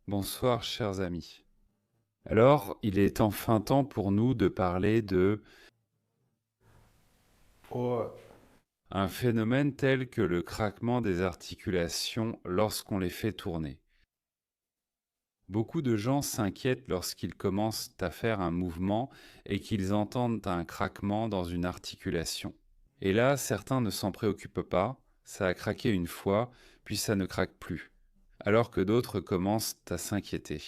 Bonsoir chers amis. Alors, il est enfin temps pour nous de parler de un phénomène tel que le craquement des articulations lorsqu'on les fait tourner. Beaucoup de gens s'inquiètent lorsqu'ils commencent à faire un mouvement et qu'ils entendent un craquement dans une articulation. Et là, certains ne s'en préoccupent pas, ça a craqué une fois, puis ça ne craque plus, alors que d'autres commencent à s'inquiéter.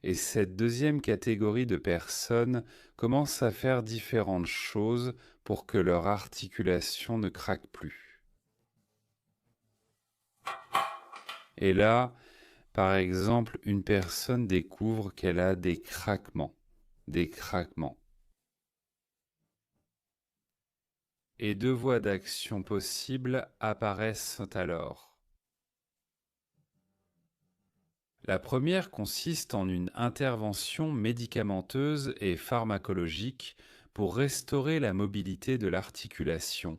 Et cette deuxième catégorie de personnes commence à faire différentes choses pour que leur articulation ne craque plus. Et là, par exemple, une personne découvre qu'elle a des craquements. Et deux voies d'action possibles apparaissent alors. La première consiste en une intervention médicamenteuse et pharmacologique pour restaurer la mobilité de l'articulation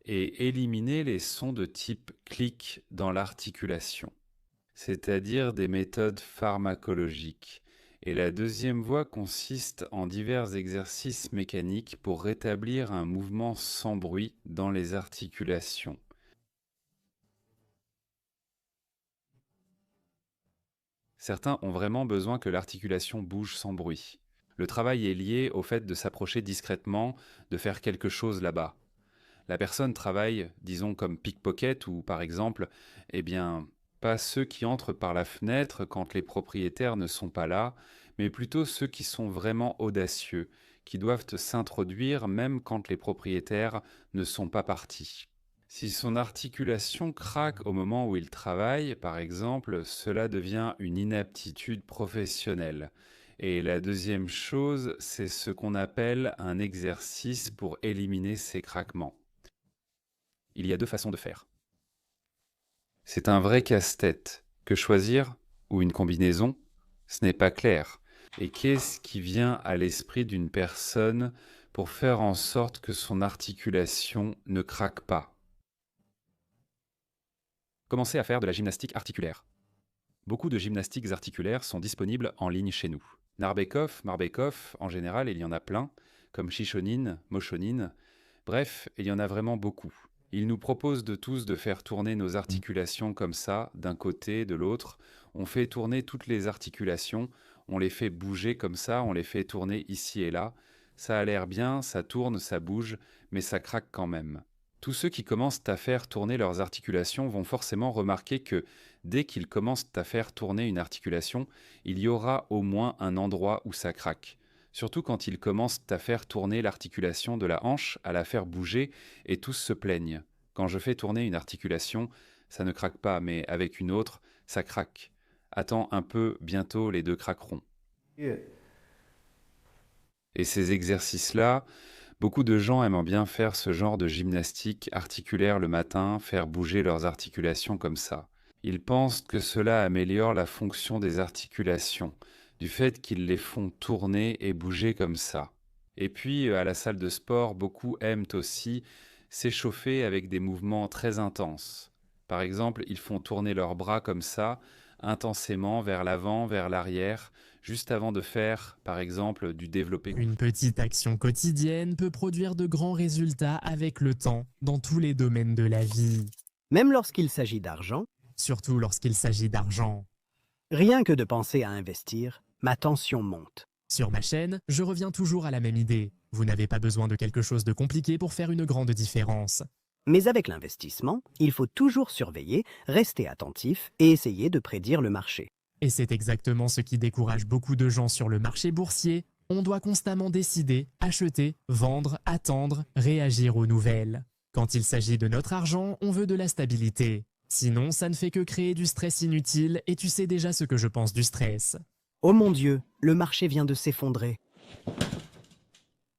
et éliminer les sons de type clic dans l'articulation, c'est-à-dire des méthodes pharmacologiques. Et la deuxième voie consiste en divers exercices mécaniques pour rétablir un mouvement sans bruit dans les articulations. Certains ont vraiment besoin que l'articulation bouge sans bruit. Le travail est lié au fait de s'approcher discrètement, de faire quelque chose là-bas. La personne travaille, disons comme pickpocket ou par exemple, eh bien, pas ceux qui entrent par la fenêtre quand les propriétaires ne sont pas là, mais plutôt ceux qui sont vraiment audacieux, qui doivent s'introduire même quand les propriétaires ne sont pas partis. Si son articulation craque au moment où il travaille, par exemple, cela devient une inaptitude professionnelle. Et la deuxième chose, c'est ce qu'on appelle un exercice pour éliminer ces craquements. Il y a deux façons de faire. C'est un vrai casse-tête. Que choisir? Ou une combinaison? Ce n'est pas clair. Et qu'est-ce qui vient à l'esprit d'une personne pour faire en sorte que son articulation ne craque pas? Commencez à faire de la gymnastique articulaire. Beaucoup de gymnastiques articulaires sont disponibles en ligne chez nous. Narbekov, Marbekov, en général, il y en a plein, comme Shishonin, Moshonin. Bref, il y en a vraiment beaucoup. Ils nous proposent de tous de faire tourner nos articulations comme ça, d'un côté, de l'autre. On fait tourner toutes les articulations, on les fait bouger comme ça, on les fait tourner ici et là. Ça a l'air bien, ça tourne, ça bouge, mais ça craque quand même. Tous ceux qui commencent à faire tourner leurs articulations vont forcément remarquer que dès qu'ils commencent à faire tourner une articulation, il y aura au moins un endroit où ça craque. Surtout quand ils commencent à faire tourner l'articulation de la hanche, à la faire bouger, et tous se plaignent. Quand je fais tourner une articulation, ça ne craque pas, mais avec une autre, ça craque. Attends un peu, bientôt les deux craqueront. Et ces exercices-là, beaucoup de gens aiment bien faire ce genre de gymnastique articulaire le matin, faire bouger leurs articulations comme ça. Ils pensent que cela améliore la fonction des articulations, du fait qu'ils les font tourner et bouger comme ça. Et puis, à la salle de sport, beaucoup aiment aussi s'échauffer avec des mouvements très intenses. Par exemple, ils font tourner leurs bras comme ça, intensément vers l'avant, vers l'arrière, juste avant de faire, par exemple, du développé. Une petite action quotidienne peut produire de grands résultats avec le temps, dans tous les domaines de la vie. Même lorsqu'il s'agit d'argent, Surtout lorsqu'il s'agit d'argent. rien que de penser à investir, ma tension monte. Sur ma chaîne, je reviens toujours à la même idée. Vous n'avez pas besoin de quelque chose de compliqué pour faire une grande différence. Mais avec l'investissement, il faut toujours surveiller, rester attentif et essayer de prédire le marché. Et c'est exactement ce qui décourage beaucoup de gens sur le marché boursier. On doit constamment décider, acheter, vendre, attendre, réagir aux nouvelles. Quand il s'agit de notre argent, on veut de la stabilité. Sinon, ça ne fait que créer du stress inutile et tu sais déjà ce que je pense du stress. Oh mon Dieu, le marché vient de s'effondrer.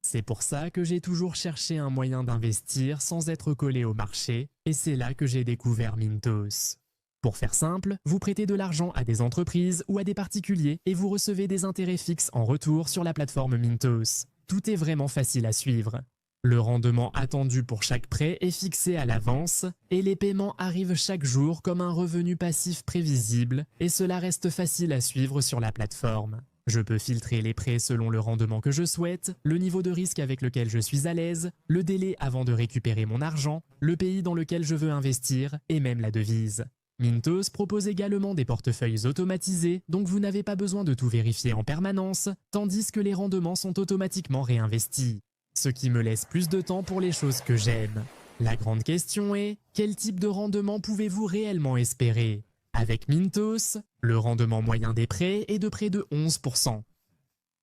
C'est pour ça que j'ai toujours cherché un moyen d'investir sans être collé au marché, et c'est là que j'ai découvert Mintos. Pour faire simple, vous prêtez de l'argent à des entreprises ou à des particuliers et vous recevez des intérêts fixes en retour sur la plateforme Mintos. Tout est vraiment facile à suivre. Le rendement attendu pour chaque prêt est fixé à l'avance et les paiements arrivent chaque jour comme un revenu passif prévisible et cela reste facile à suivre sur la plateforme. Je peux filtrer les prêts selon le rendement que je souhaite, le niveau de risque avec lequel je suis à l'aise, le délai avant de récupérer mon argent, le pays dans lequel je veux investir et même la devise. Mintos propose également des portefeuilles automatisés, donc vous n'avez pas besoin de tout vérifier en permanence, tandis que les rendements sont automatiquement réinvestis. Ce qui me laisse plus de temps pour les choses que j'aime. La grande question est, quel type de rendement pouvez-vous réellement espérer ? Avec Mintos, le rendement moyen des prêts est de près de 11%.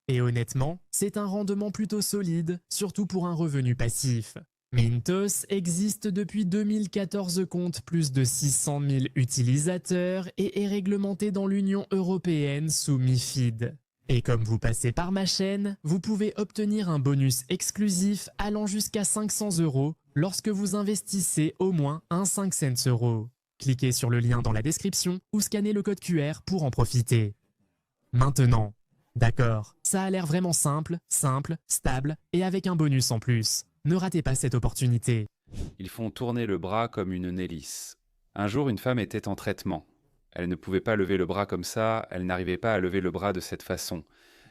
Et honnêtement, c'est un rendement plutôt solide, surtout pour un revenu passif. Mintos existe depuis 2014, compte plus de 600 000 utilisateurs et est réglementé dans l'Union européenne sous MiFID. Et comme vous passez par ma chaîne, vous pouvez obtenir un bonus exclusif allant jusqu'à 500 € lorsque vous investissez au moins un 5 cents euros. Cliquez sur le lien dans la description ou scannez le code QR pour en profiter. Maintenant, d'accord, ça a l'air vraiment simple, stable et avec un bonus en plus. Ne ratez pas cette opportunité. Ils font tourner le bras comme une hélice. Un jour, une femme était en traitement. Elle ne pouvait pas lever le bras comme ça, elle n'arrivait pas à lever le bras de cette façon.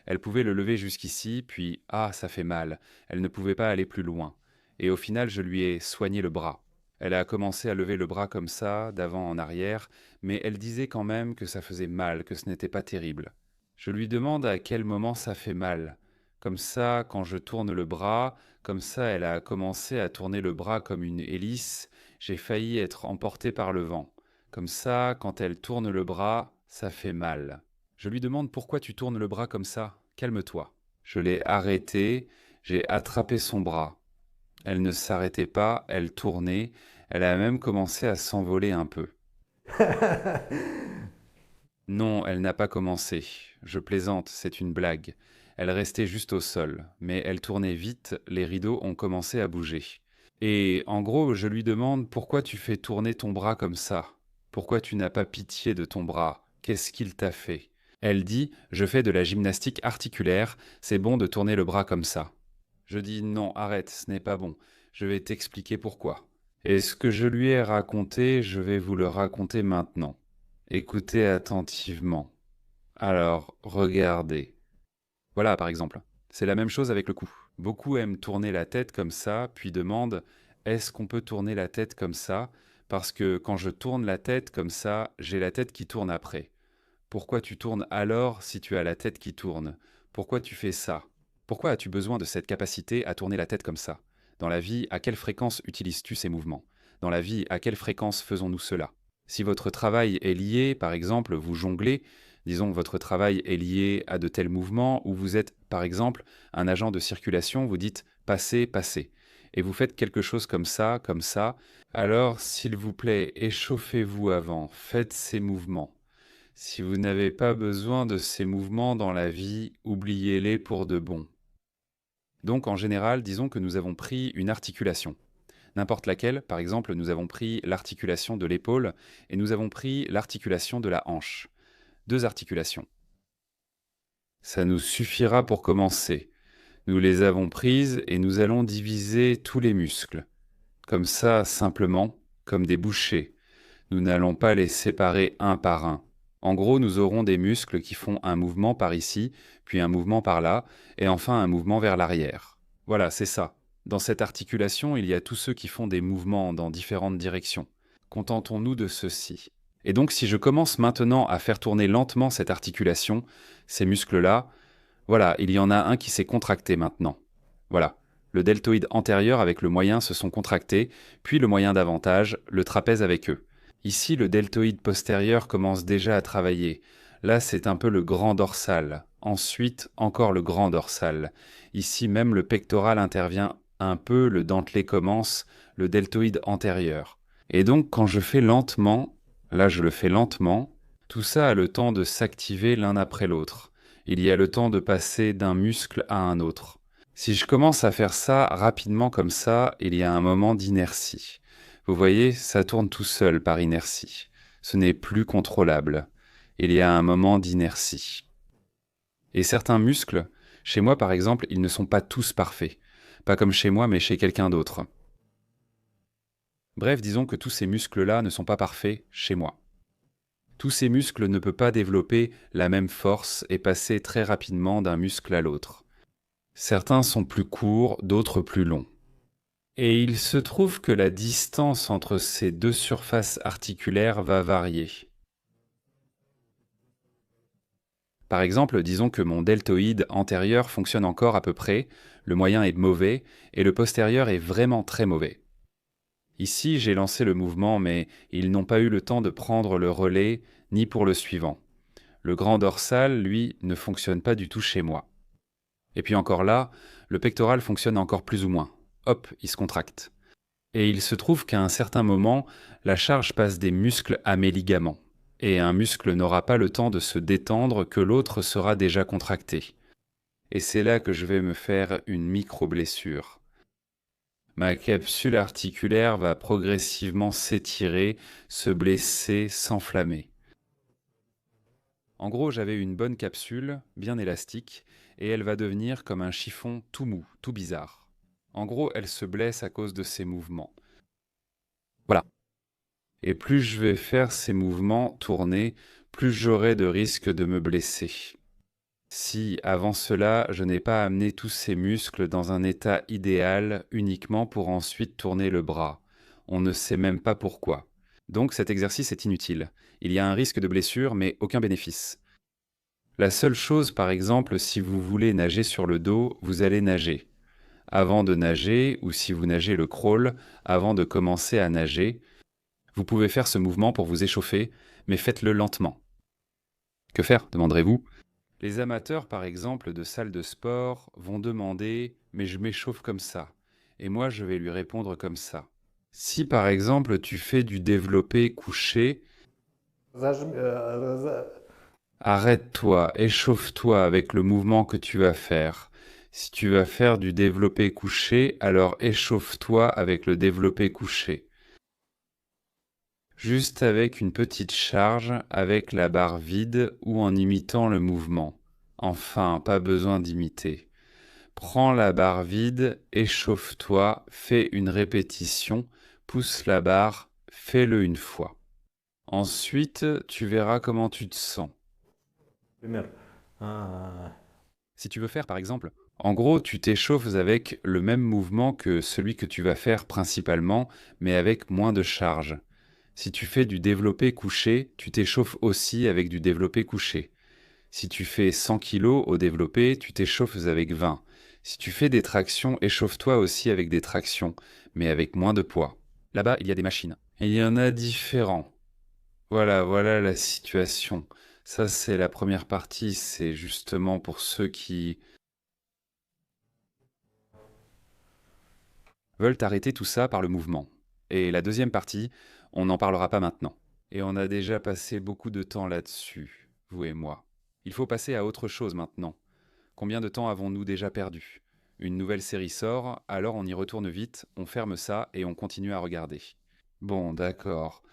Elle pouvait le lever jusqu'ici, puis « ah, ça fait mal ». Elle ne pouvait pas aller plus loin. Et au final, je lui ai soigné le bras. Elle a commencé à lever le bras comme ça, d'avant en arrière, mais elle disait quand même que ça faisait mal, que ce n'était pas terrible. Je lui demande à quel moment ça fait mal. Comme ça, quand je tourne le bras, comme ça, elle a commencé à tourner le bras comme une hélice, j'ai failli être emporté par le vent. Comme ça, quand elle tourne le bras, ça fait mal. Je lui demande pourquoi tu tournes le bras comme ça, calme-toi. Je l'ai arrêtée, j'ai attrapé son bras. Elle ne s'arrêtait pas, elle tournait, elle a même commencé à s'envoler un peu. Non, elle n'a pas commencé. Je plaisante, c'est une blague. Elle restait juste au sol, mais elle tournait vite, les rideaux ont commencé à bouger. Et en gros, je lui demande pourquoi tu fais tourner ton bras comme ça. Pourquoi tu n'as pas pitié de ton bras? Qu'est-ce qu'il t'a fait? Elle dit, je fais de la gymnastique articulaire, c'est bon de tourner le bras comme ça. Je dis non, arrête, ce n'est pas bon. Je vais t'expliquer pourquoi. Et ce que je lui ai raconté, je vais vous le raconter maintenant. Écoutez attentivement. Alors, regardez. Voilà, par exemple. C'est la même chose avec le cou. Beaucoup aiment tourner la tête comme ça, puis demandent « Est-ce qu'on peut tourner la tête comme ça ?» Parce que quand je tourne la tête comme ça, j'ai la tête qui tourne après. Pourquoi tu tournes alors si tu as la tête qui tourne? Pourquoi tu fais ça? Pourquoi as-tu besoin de cette capacité à tourner la tête comme ça? Dans la vie, à quelle fréquence utilises-tu ces mouvements? Dans la vie, à quelle fréquence faisons-nous cela? Si votre travail est lié, par exemple, vous jonglez, disons que votre travail est lié à de tels mouvements, ou vous êtes, par exemple, un agent de circulation, vous dites « passez, passez », et vous faites quelque chose comme ça, alors s'il vous plaît, échauffez-vous avant, faites ces mouvements. Si vous n'avez pas besoin de ces mouvements dans la vie, oubliez-les pour de bon. Donc en général, disons que nous avons pris une articulation. N'importe laquelle, par exemple, nous avons pris l'articulation de l'épaule et nous avons pris l'articulation de la hanche. 2 articulations. Ça nous suffira pour commencer. Nous les avons prises et nous allons diviser tous les muscles. Comme ça, simplement, comme des bouchées. Nous n'allons pas les séparer un par un. En gros, nous aurons des muscles qui font un mouvement par ici, puis un mouvement par là, et enfin un mouvement vers l'arrière. Voilà, c'est ça. Dans cette articulation, il y a tous ceux qui font des mouvements dans différentes directions. Contentons-nous de ceci. Et donc, si je commence maintenant à faire tourner lentement cette articulation, ces muscles-là, voilà, il y en a un qui s'est contracté maintenant. Voilà, le deltoïde antérieur avec le moyen se sont contractés, puis le moyen davantage, le trapèze avec eux. Ici, le deltoïde postérieur commence déjà à travailler. Là, c'est un peu le grand dorsal. Ensuite, encore le grand dorsal. Ici, même le pectoral intervient un peu, le dentelé commence, le deltoïde antérieur. Et donc, quand je fais lentement, là je le fais lentement, tout ça a le temps de s'activer l'un après l'autre. Il y a le temps de passer d'un muscle à un autre. Si je commence à faire ça rapidement comme ça, il y a un moment d'inertie. Vous voyez, ça tourne tout seul par inertie. Ce n'est plus contrôlable. Il y a un moment d'inertie. Et certains muscles, chez moi par exemple, ils ne sont pas tous parfaits. Pas comme chez moi, mais chez quelqu'un d'autre. Bref, disons que tous ces muscles-là ne sont pas parfaits chez moi. Tous ces muscles ne peuvent pas développer la même force et passer très rapidement d'un muscle à l'autre. Certains sont plus courts, d'autres plus longs. Et il se trouve que la distance entre ces deux surfaces articulaires va varier. Par exemple, disons que mon deltoïde antérieur fonctionne encore à peu près, le moyen est mauvais, et le postérieur est vraiment très mauvais. Ici, j'ai lancé le mouvement, mais ils n'ont pas eu le temps de prendre le relais, ni pour le suivant. Le grand dorsal, lui, ne fonctionne pas du tout chez moi. Et puis encore là, le pectoral fonctionne encore plus ou moins. Hop, il se contracte. Et il se trouve qu'à un certain moment, la charge passe des muscles à mes ligaments. Et un muscle n'aura pas le temps de se détendre que l'autre sera déjà contracté. Et c'est là que je vais me faire une micro-blessure. Ma capsule articulaire va progressivement s'étirer, se blesser, s'enflammer. En gros, j'avais une bonne capsule, bien élastique, et elle va devenir comme un chiffon tout mou, tout bizarre. En gros, elle se blesse à cause de ses mouvements. Voilà. Et plus je vais faire ces mouvements tourner, plus j'aurai de risques de me blesser. Si, avant cela, je n'ai pas amené tous ces muscles dans un état idéal uniquement pour ensuite tourner le bras. On ne sait même pas pourquoi. Donc cet exercice est inutile. Il y a un risque de blessure, mais aucun bénéfice. La seule chose, par exemple, si vous voulez nager sur le dos, vous allez nager. Avant de nager, ou si vous nagez le crawl, avant de commencer à nager, vous pouvez faire ce mouvement pour vous échauffer, mais faites-le lentement. Que faire, demanderez-vous? Les amateurs, par exemple, de salles de sport vont demander « mais je m'échauffe comme ça ». Et moi, je vais lui répondre comme ça. Si, par exemple, tu fais du développé couché, arrête-toi, échauffe-toi avec le mouvement que tu vas faire. Si tu vas faire du développé couché, alors échauffe-toi avec le développé couché. Juste avec une petite charge, avec la barre vide ou en imitant le mouvement. Enfin, pas besoin d'imiter. Prends la barre vide, échauffe-toi, fais une répétition, pousse la barre, fais-le une fois. Ensuite, tu verras comment tu te sens. Si tu veux faire, par exemple, en gros, tu t'échauffes avec le même mouvement que celui que tu vas faire principalement, mais avec moins de charge. Si tu fais du développé couché, tu t'échauffes aussi avec du développé couché. Si tu fais 100 kg au développé, tu t'échauffes avec 20. Si tu fais des tractions, échauffe-toi aussi avec des tractions, mais avec moins de poids. Là-bas, il y a des machines. Il y en a différents. Voilà la situation. Ça, c'est la première partie, c'est justement pour ceux qui veulent arrêter tout ça par le mouvement. Et la deuxième partie, on n'en parlera pas maintenant. Et on a déjà passé beaucoup de temps là-dessus, vous et moi. Il faut passer à autre chose maintenant. Combien de temps avons-nous déjà perdu? Une nouvelle série sort, alors on y retourne vite, on ferme ça et on continue à regarder. Bon, d'accord.